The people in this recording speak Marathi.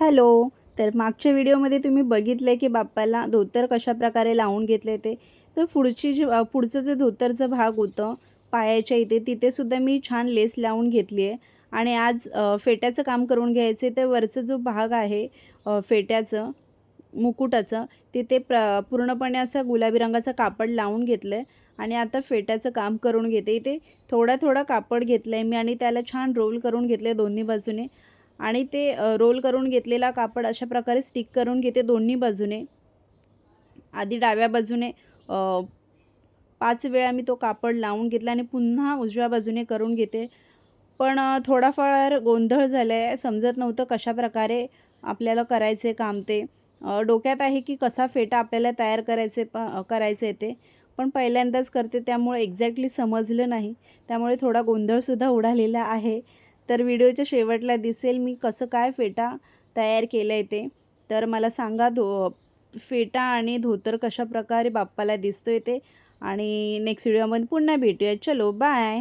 हॅलो. तर मागच्या व्हिडिओमध्ये तुम्ही बघितलं की बाप्पाला धोतर कशाप्रकारे लावून घेतले ते. तर पुढचं जे धोतरचं भाग होतं पायाच्या इथे, तिथेसुद्धा मी छान लेस लावून घेतली आहे. आणि आज फेट्याचं काम करून घ्यायचं आहे. तर वरचा जो भाग आहे फेट्याचं, मुकुटाचं, तिथे पूर्णपणे असं गुलाबी रंगाचं कापड लावून घेतलं आहे. आणि आता फेट्याचं काम करून घेते. इथे थोडा कापड घेतलं आहे मी आणि त्याला छान रोल करून घेतलं आहे दोन्ही बाजूने. आणि ते रोल करून घेतलेला कापड अशा प्रकारे स्टिक करून घेते दोन्ही बाजूने. आधी डाव्या बाजूने 5 वेळा मी तो कापड लावून घेतला आणि पुन्हा उजव्या बाजूने करून घेते. पण थोडाफार गोंधळ झाला आहे, समजत नव्हतं कशाप्रकारे आपल्याला करायचं आहे काम ते. डोक्यात आहे की कसा फेटा आपल्याला तयार करायचं आहे ते. पण पहिल्यांदाच करते त्यामुळे एक्झॅक्टली समजलं नाही. त्यामुळे थोडा गोंधळसुद्धा उडालेला आहे. तर व्हिडिओच्या शेवटला दिसेल मी कसं काय फेटा तयार केलं आहे ते. तर मला सांगा फेटा आणि धोतर कशाप्रकारे बाप्पाला दिसतोय ते. आणि नेक्स्ट व्हिडिओमध्ये पुन्हा भेटूया. चलो बाय.